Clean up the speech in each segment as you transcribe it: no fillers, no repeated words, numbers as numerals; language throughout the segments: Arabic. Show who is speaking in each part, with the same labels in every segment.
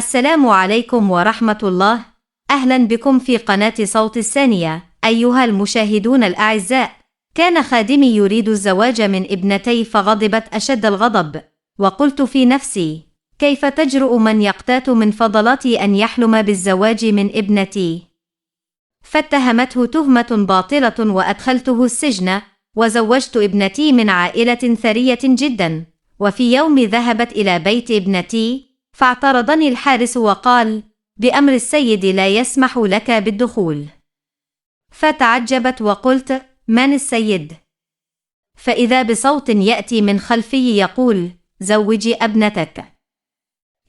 Speaker 1: السلام عليكم ورحمة الله. أهلا بكم في قناة صوت الثانية. أيها المشاهدون الأعزاء، كان خادمي يريد الزواج من ابنتي فغضبت أشد الغضب، وقلت في نفسي: كيف تجرؤ من يقتات من فضلاتي أن يحلم بالزواج من ابنتي؟ فاتهمته تهمة باطلة وأدخلته السجن، وزوجت ابنتي من عائلة ثرية جدا. وفي يوم ذهبت إلى بيت ابنتي، فاعترضني الحارس وقال: بأمر السيد لا يسمح لك بالدخول. فتعجبت وقلت: من السيد؟ فإذا بصوت يأتي من خلفي يقول: زوجي ابنتك.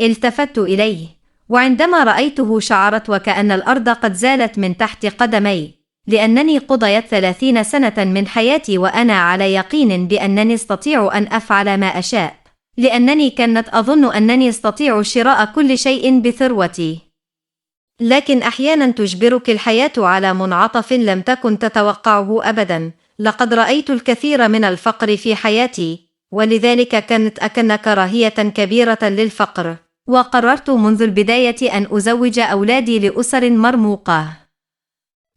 Speaker 1: التفت إليه، وعندما رأيته شعرت وكأن الأرض قد زالت من تحت قدمي، لأنني قضيت 30 سنة من حياتي وأنا على يقين بأنني استطيع أن أفعل ما أشاء، لأنني كانت أظن أنني استطيع شراء كل شيء بثروتي. لكن أحيانا تجبرك الحياة على منعطف لم تكن تتوقعه أبدا. لقد رأيت الكثير من الفقر في حياتي، ولذلك كانت أكن كراهية كبيرة للفقر، وقررت منذ البداية أن أزوج أولادي لأسر مرموقة.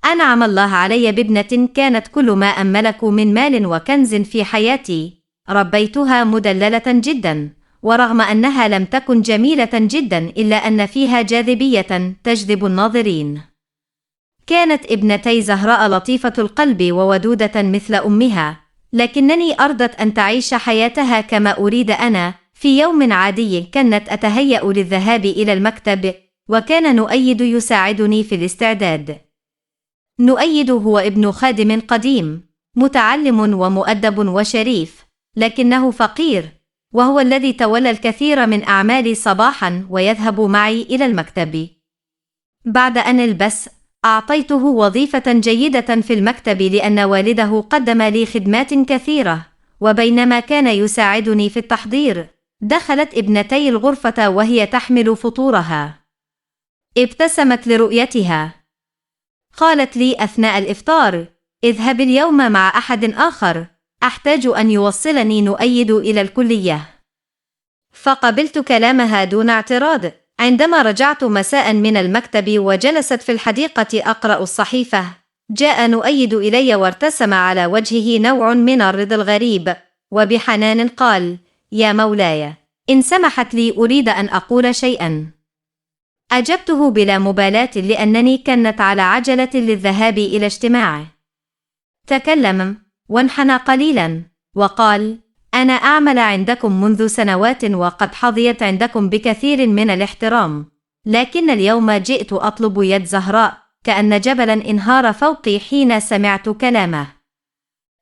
Speaker 1: أنعم الله علي بابنة كانت كل ما أملك من مال وكنز في حياتي. ربيتها مدللة جدا، ورغم أنها لم تكن جميلة جدا إلا أن فيها جاذبية تجذب الناظرين. كانت ابنتي زهراء لطيفة القلب وودودة مثل أمها، لكنني أرضت أن تعيش حياتها كما أريد أنا. في يوم عادي كانت أتهيأ للذهاب إلى المكتب، وكان نؤيد يساعدني في الاستعداد. نؤيد هو ابن خادم قديم، متعلم ومؤدب وشريف، لكنه فقير، وهو الذي تولى الكثير من أعمالي صباحا ويذهب معي إلى المكتب. بعد أن البس أعطيته وظيفة جيدة في المكتب لأن والده قدم لي خدمات كثيرة، وبينما كان يساعدني في التحضير، دخلت ابنتي الغرفة وهي تحمل فطورها. ابتسمت لرؤيتها. قالت لي أثناء الإفطار: اذهب اليوم مع أحد آخر، أحتاج أن يوصلني نؤيد إلى الكلية. فقبلت كلامها دون اعتراض. عندما رجعت مساء من المكتب وجلست في الحديقة أقرأ الصحيفة، جاء نؤيد إلي وارتسم على وجهه نوع من الرضا الغريب، وبحنان قال: يا مولاي، إن سمحت لي أريد أن أقول شيئا. أجبته بلا مبالاة لأنني كانت على عجلة للذهاب إلى اجتماع. تكلم وانحنى قليلا وقال: أنا أعمل عندكم منذ سنوات وقد حظيت عندكم بكثير من الاحترام، لكن اليوم جئت أطلب يد زهراء. كأن جبلا انهار فوقي حين سمعت كلامه.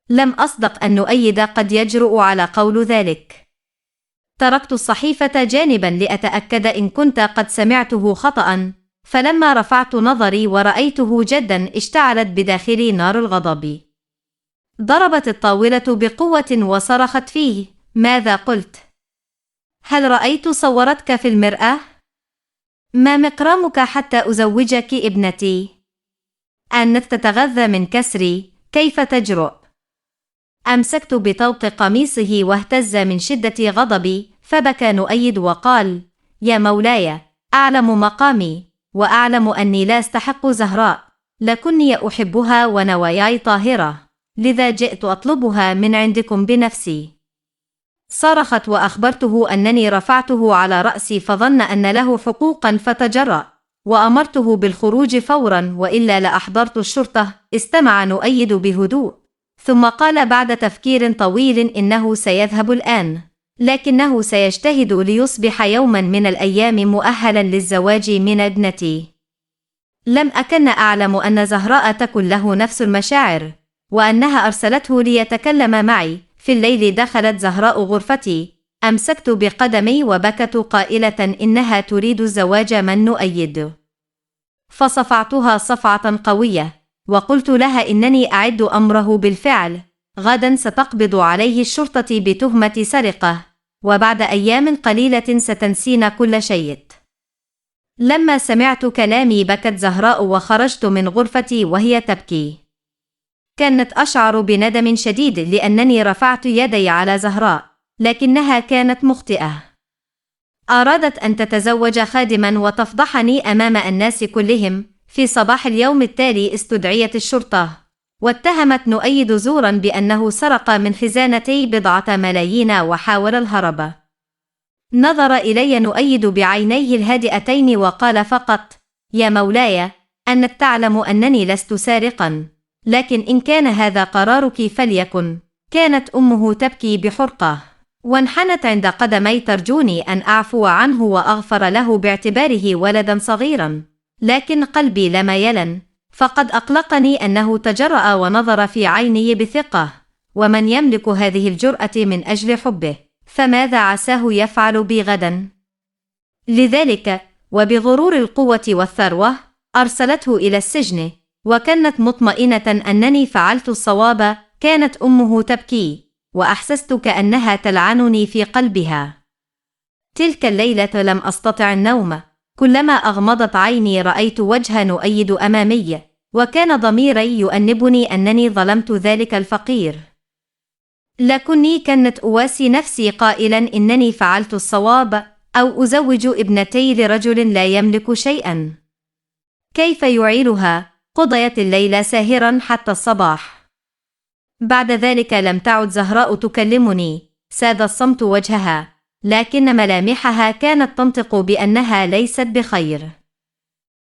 Speaker 1: لم أصدق أن نؤيد قد يجرؤ على قول ذلك. تركت الصحيفة جانبا لأتأكد إن كنت قد سمعته خطأ، فلما رفعت نظري ورأيته جدا اشتعلت بداخلي نار الغضب. ضربت الطاولة بقوة وصرخت فيه: ماذا قلت؟ هل رأيت صورتك في المرآة؟ ما مقرامك حتى أزوجك ابنتي؟ أنت تتغذى من كسري، كيف تجرؤ؟ أمسكت بطوق قميصه واهتز من شدة غضبي، فبكى نؤيد وقال: يا مولاي، أعلم مقامي، وأعلم أني لا أستحق زهراء، لكني أحبها ونواياي طاهرة، لذا جئت أطلبها من عندكم بنفسي. صرخت وأخبرته أنني رفعته على رأسي فظن أن له حقوقا فتجرأ، وأمرته بالخروج فورا وإلا لأحضرت الشرطة. استمع نؤيد بهدوء، ثم قال بعد تفكير طويل: إنه سيذهب الآن، لكنه سيجتهد ليصبح يوما من الأيام مؤهلا للزواج من ابنتي. لم أكن أعلم أن زهراء تكن له نفس المشاعر، وأنها أرسلته ليتكلم معي. في الليل دخلت زهراء غرفتي، أمسكت بقدمي وبكت قائلة إنها تريد الزواج من نؤيد. فصفعتها صفعة قوية، وقلت لها إنني أعد أمره بالفعل. غدا ستقبض عليه الشرطة بتهمة سرقة، وبعد أيام قليلة ستنسين كل شيء. لما سمعت كلامي بكت زهراء وخرجت من غرفتي وهي تبكي. كانت أشعر بندم شديد لأنني رفعت يدي على زهراء، لكنها كانت مخطئة. أرادت أن تتزوج خادما وتفضحني أمام الناس كلهم. في صباح اليوم التالي استدعيت الشرطة، واتهمت نؤيد زورا بأنه سرق من خزانتي 1,000,000 وحاول الهرب. نظر إلي نؤيد بعينيه الهادئتين وقال فقط: يا مولاي، أنت تعلم أنني لست سارقا، لكن إن كان هذا قرارك فليكن. كانت أمه تبكي بحرقة، وانحنت عند قدمي ترجوني أن أعفو عنه وأغفر له باعتباره ولدا صغيرا، لكن قلبي لم يلن، فقد أقلقني أنه تجرأ ونظر في عيني بثقة، ومن يملك هذه الجرأة من أجل حبه؟ فماذا عساه يفعل بي غدا؟ لذلك وبغرور القوة والثروة أرسلته إلى السجن، وكانت مطمئنة أنني فعلت الصواب. كانت أمه تبكي، وأحسست كأنها تلعنني في قلبها. تلك الليلة لم أستطع النوم، كلما أغمضت عيني رأيت وجه نؤيد أمامي، وكان ضميري يؤنبني أنني ظلمت ذلك الفقير. لكني كانت أواسي نفسي قائلا إنني فعلت الصواب، أو أزوج ابنتي لرجل لا يملك شيئا. كيف يعيلها؟ قضيت الليل ساهرا حتى الصباح. بعد ذلك لم تعد زهراء تكلمني، ساد الصمت وجهها، لكن ملامحها كانت تنطق بأنها ليست بخير.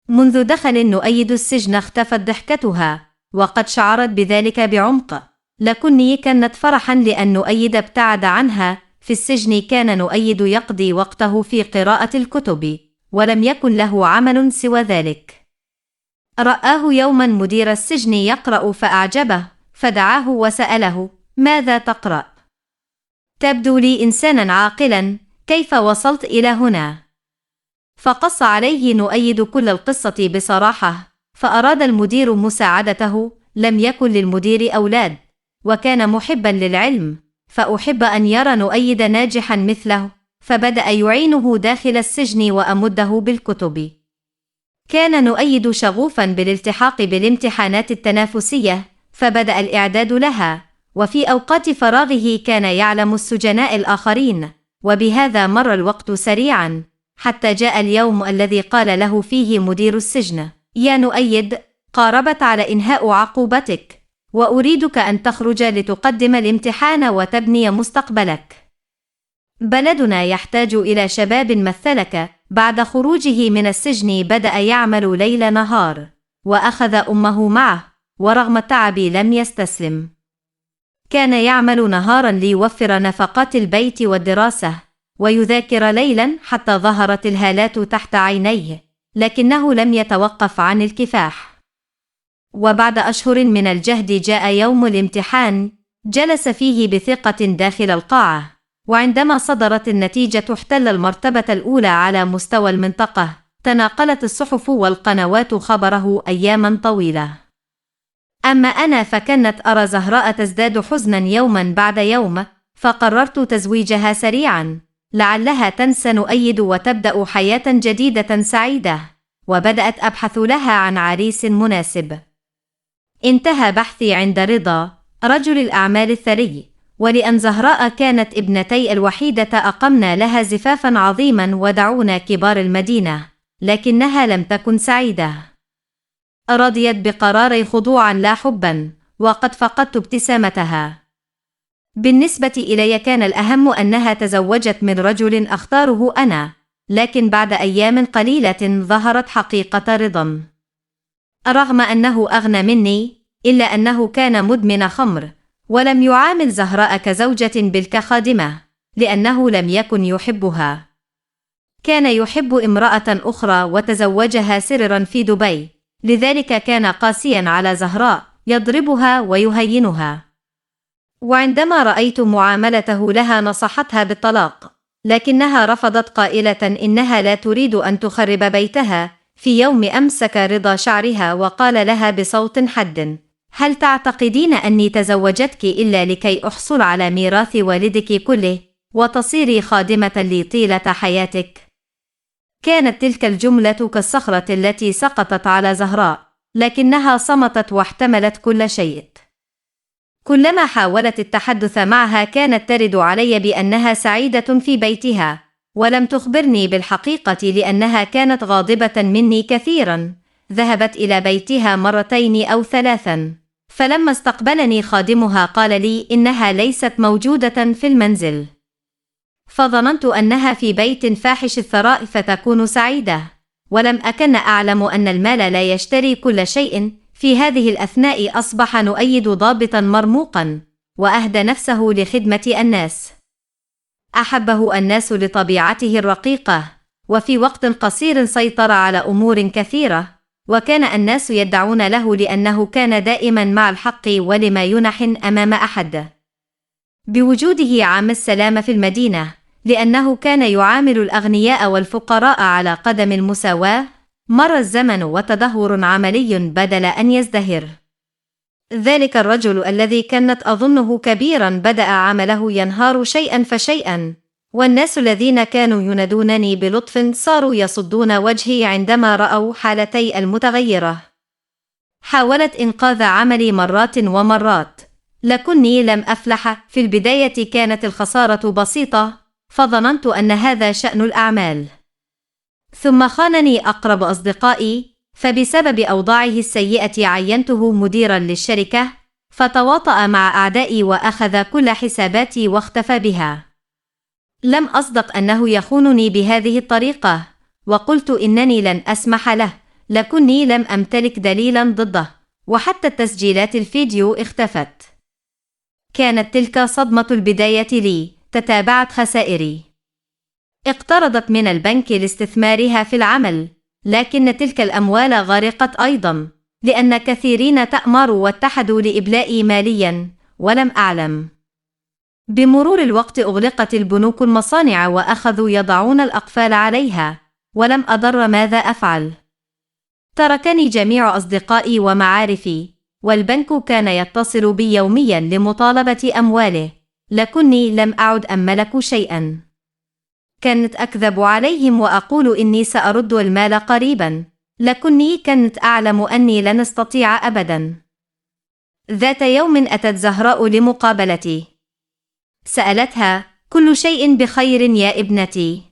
Speaker 1: منذ دخل نؤيد السجن اختفت ضحكتها، وقد شعرت بذلك بعمق، لكني كانت فرحا لأن نؤيد ابتعد عنها. في السجن كان نؤيد يقضي وقته في قراءة الكتب، ولم يكن له عمل سوى ذلك. رآه يوما مدير السجن يقرأ فأعجبه، فدعاه وسأله: ماذا تقرأ؟ تبدو لي إنسانا عاقلا، كيف وصلت إلى هنا؟ فقص عليه نؤيد كل القصة بصراحة، فأراد المدير مساعدته. لم يكن للمدير أولاد، وكان محبا للعلم، فأحب أن يرى نؤيد ناجحا مثله، فبدأ يعينه داخل السجن وأمده بالكتب. كان نؤيد شغوفا بالالتحاق بالامتحانات التنافسية، فبدأ الإعداد لها، وفي أوقات فراغه كان يعلم السجناء الآخرين، وبهذا مر الوقت سريعا، حتى جاء اليوم الذي قال له فيه مدير السجن: يا نؤيد، قاربت على إنهاء عقوبتك، وأريدك أن تخرج لتقدم الامتحان وتبني مستقبلك. بلدنا يحتاج إلى شباب مثلك. بعد خروجه من السجن بدأ يعمل ليل نهار، وأخذ أمه معه، ورغم التعب لم يستسلم. كان يعمل نهارا ليوفر نفقات البيت والدراسة، ويذاكر ليلا حتى ظهرت الهالات تحت عينيه، لكنه لم يتوقف عن الكفاح. وبعد أشهر من الجهد جاء يوم الامتحان، جلس فيه بثقة داخل القاعة، وعندما صدرت النتيجة احتل المرتبة الأولى على مستوى المنطقة. تناقلت الصحف والقنوات خبره أياما طويلة. أما أنا فكانت أرى زهراء تزداد حزنا يوما بعد يوم، فقررت تزويجها سريعا، لعلها تنسى نؤيد وتبدأ حياة جديدة سعيدة. وبدأت أبحث لها عن عريس مناسب. انتهى بحثي عند رضا، رجل الأعمال الثري، ولأن زهراء كانت ابنتي الوحيدة أقمنا لها زفافا عظيما ودعونا كبار المدينة، لكنها لم تكن سعيدة. رضيت بقراري خضوعا لا حبا، وقد فقدت ابتسامتها. بالنسبة إلي كان الأهم أنها تزوجت من رجل أختاره أنا، لكن بعد أيام قليلة ظهرت حقيقة رضا. رغم أنه أغنى مني، إلا أنه كان مدمن خمر، ولم يعامل زهراء كزوجة بل كخادمة، لأنه لم يكن يحبها. كان يحب امرأة أخرى وتزوجها سرا في دبي، لذلك كان قاسيا على زهراء، يضربها ويهينها. وعندما رأيت معاملته لها نصحتها بالطلاق، لكنها رفضت قائلة إنها لا تريد أن تخرب بيتها. في يوم أمسك رضا شعرها وقال لها بصوت حاد: هل تعتقدين أني تزوجتك إلا لكي أحصل على ميراث والدك كله، وتصيري خادمة لي طيلة حياتك؟ كانت تلك الجملة كالصخرة التي سقطت على زهراء، لكنها صمتت واحتملت كل شيء. كلما حاولت التحدث معها كانت ترد علي بأنها سعيدة في بيتها، ولم تخبرني بالحقيقة لأنها كانت غاضبة مني كثيرا. ذهبت إلى بيتها مرتين أو ثلاثا، فلما استقبلني خادمها قال لي إنها ليست موجودة في المنزل، فظننت أنها في بيت فاحش الثراء فتكون سعيدة، ولم أكن أعلم أن المال لا يشتري كل شيء. في هذه الأثناء أصبح نؤيد ضابطا مرموقا، وأهدى نفسه لخدمة الناس. أحبه الناس لطبيعته الرقيقة، وفي وقت قصير سيطر على أمور كثيرة، وكان الناس يدعون له لأنه كان دائما مع الحق ولما ينحن أمام أحد. بوجوده عام السلام في المدينة، لأنه كان يعامل الأغنياء والفقراء على قدم المساواة. مر الزمن وتدهور عملي بدل أن يزدهر. ذلك الرجل الذي كانت أظنه كبيرا بدأ عمله ينهار شيئا فشيئا، والناس الذين كانوا ينادونني بلطف صاروا يصدون وجهي عندما رأوا حالتي المتغيرة. حاولت إنقاذ عملي مرات ومرات، لكني لم أفلح. في البداية كانت الخسارة بسيطة، فظننت أن هذا شأن الأعمال. ثم خانني أقرب أصدقائي، فبسبب أوضاعه السيئة عينته مديرا للشركة، فتواطأ مع أعدائي وأخذ كل حساباتي واختفى بها. لم أصدق أنه يخونني بهذه الطريقة، وقلت إنني لن أسمح له، لكني لم أمتلك دليلا ضده، وحتى التسجيلات الفيديو اختفت. كانت تلك صدمة البداية لي. تتابعت خسائري. اقترضت من البنك لاستثمارها في العمل، لكن تلك الأموال غرقت أيضا، لأن كثيرين تأمروا واتحدوا لإبلائي ماليا، ولم أعلم. بمرور الوقت أغلقت البنوك المصانع وأخذوا يضعون الأقفال عليها، ولم أدر ماذا أفعل. تركني جميع أصدقائي ومعارفي، والبنك كان يتصل بي يوميا لمطالبة أمواله، لكني لم أعد أملك شيئا. كنت أكذب عليهم وأقول إني سأرد المال قريبا، لكني كنت أعلم أني لن أستطيع أبدا. ذات يوم أتت زهراء لمقابلتي. سألتها: كل شيء بخير يا ابنتي؟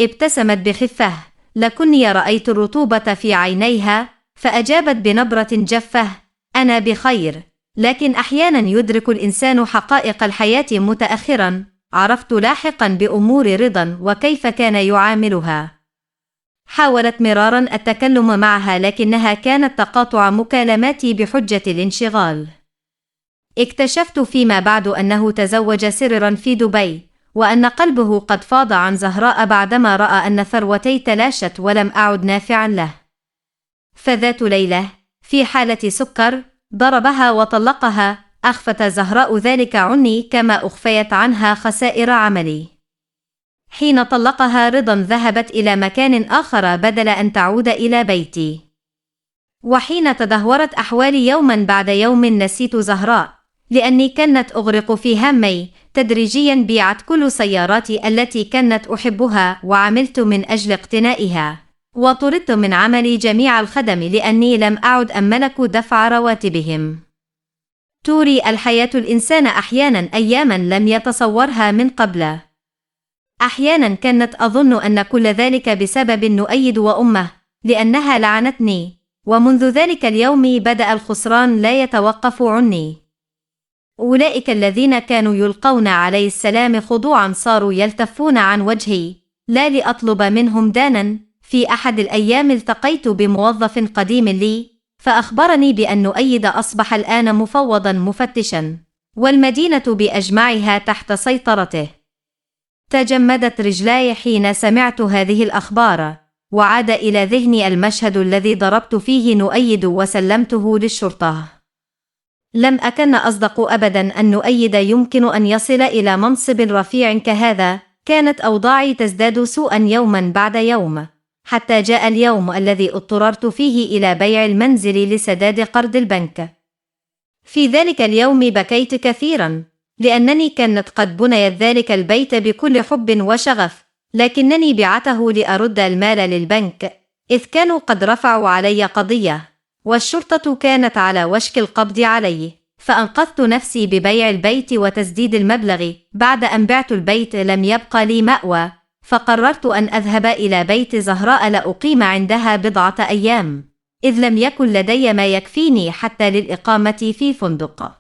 Speaker 1: ابتسمت بخفة، لكني رأيت الرطوبة في عينيها، فأجابت بنبرة جافة: أنا بخير، لكن أحيانا يدرك الإنسان حقائق الحياة متأخرا. عرفت لاحقا بأمور رضا وكيف كان يعاملها. حاولت مرارا التكلم معها، لكنها كانت تقاطع مكالماتي بحجة الانشغال. اكتشفت فيما بعد أنه تزوج سررا في دبي، وأن قلبه قد فاض عن زهراء بعدما رأى أن ثروتي تلاشت ولم أعد نافعا له. فذات ليلة، في حالة سكر، ضربها وطلقها. أخفت زهراء ذلك عني كما أخفيت عنها خسائر عملي. حين طلقها رضا ذهبت إلى مكان آخر بدل أن تعود إلى بيتي. وحين تدهورت أحوالي يوما بعد يوم نسيت زهراء، لأني كانت أغرق في همي. تدريجيا بيعت كل سياراتي التي كانت أحبها وعملت من أجل اقتنائها، وطردت من عملي جميع الخدم لأني لم أعد أملك دفع رواتبهم. توري الحياة الإنسان أحيانا أياما لم يتصورها من قبل. أحيانا كانت أظن أن كل ذلك بسبب نؤيد وأمه، لأنها لعنتني، ومنذ ذلك اليوم بدأ الخسران لا يتوقف عني. أولئك الذين كانوا يلقون علي السلام خضوعا صاروا يلتفون عن وجهي، لا لأطلب منهم دانا. في أحد الأيام التقيت بموظف قديم لي، فأخبرني بأن نؤيد أصبح الآن مفوضا مفتشا، والمدينة بأجمعها تحت سيطرته. تجمدت رجلاي حين سمعت هذه الأخبار، وعاد إلى ذهني المشهد الذي ضربت فيه نؤيد وسلمته للشرطة. لم أكن أصدق أبدا أن نؤيد يمكن أن يصل إلى منصب رفيع كهذا. كانت أوضاعي تزداد سوءا يوما بعد يوم، حتى جاء اليوم الذي اضطررت فيه إلى بيع المنزل لسداد قرض البنك. في ذلك اليوم بكيت كثيرا، لأنني كانت قد بنيت ذلك البيت بكل حب وشغف، لكنني بعته لأرد المال للبنك، إذ كانوا قد رفعوا علي قضية، والشرطة كانت على وشك القبض علي. فأنقذت نفسي ببيع البيت وتسديد المبلغ. بعد أن بعت البيت لم يبقى لي مأوى، فقررت أن أذهب إلى بيت زهراء لأقيم عندها بضعة أيام، إذ لم يكن لدي ما يكفيني حتى للإقامة في فندق.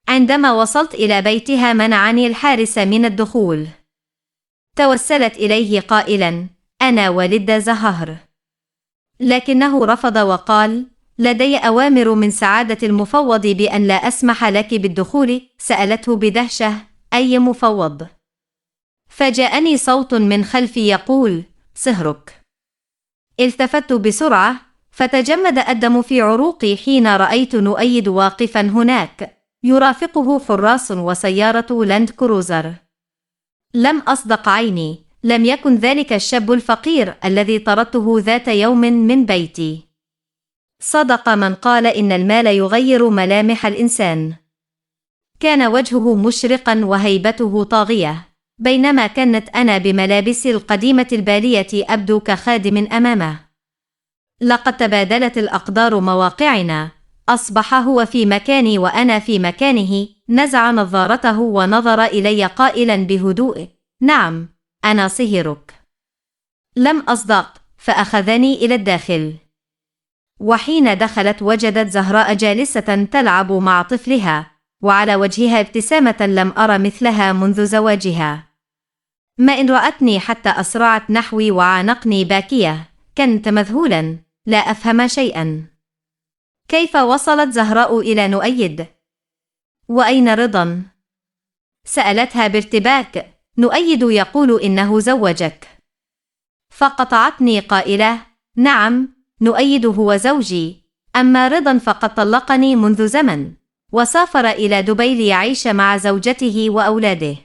Speaker 1: عندما وصلت إلى بيتها منعني الحارس من الدخول. توسلت إليه قائلاً: أنا والد زهر. لكنه رفض وقال: لدي أوامر من سعادة المفوض بأن لا أسمح لك بالدخول. سألته بدهشة: أي مفوض؟ فجاءني صوت من خلفي يقول: صهرك. التفت بسرعة، فتجمد الدم في عروقي حين رأيت نؤيد واقفا هناك، يرافقه حراس وسيارة لاند كروزر. لم أصدق عيني، لم يكن ذلك الشاب الفقير الذي طردته ذات يوم من بيتي. صدق من قال إن المال يغير ملامح الإنسان. كان وجهه مشرقا وهيبته طاغية، بينما كانت أنا بملابسي القديمة البالية أبدو كخادم أمامه. لقد تبادلت الأقدار مواقعنا، أصبح هو في مكاني وأنا في مكانه. نزع نظارته ونظر إلي قائلا بهدوء: نعم، أنا صهرك. لم أصدق، فأخذني إلى الداخل. وحين دخلت وجدت زهراء جالسة تلعب مع طفلها، وعلى وجهها ابتسامة لم أر مثلها منذ زواجها. ما إن رأتني حتى أسرعت نحوي وعانقني باكية. كنت مذهولا، لا أفهم شيئا. كيف وصلت زهراء إلى نؤيد؟ وأين رضا؟ سألتها بارتباك. نؤيد يقول إنه زوجك. فقطعتني قائلة: نعم، نؤيد هو زوجي، أما رضا فقد طلقني منذ زمن، وسافر إلى دبي ليعيش مع زوجته وأولاده.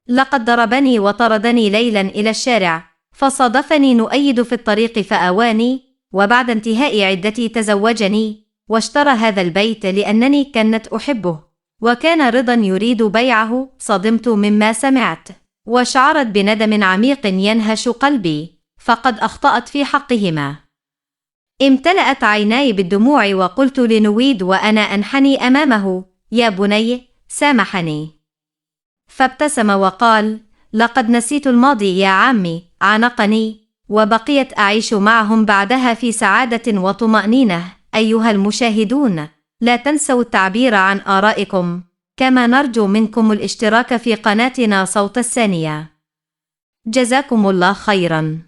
Speaker 1: لقد ضربني وطردني ليلا إلى الشارع، فصادفني نؤيد في الطريق فآواني، وبعد انتهاء عدتي تزوجني، واشترى هذا البيت لأنني كنت أحبه، وكان رضا يريد بيعه. صدمت مما سمعت، وشعرت بندم عميق ينهش قلبي، فقد أخطأت في حقهما. امتلأت عيناي بالدموع وقلت لنويد وأنا أنحني أمامه: يا بني، سامحني. فابتسم وقال: لقد نسيت الماضي يا عمي. عانقني، وبقيت أعيش معهم بعدها في سعادة وطمأنينة. أيها المشاهدون، لا تنسوا التعبير عن آرائكم، كما نرجو منكم الاشتراك في قناتنا صوت الثانية. جزاكم الله خيراً.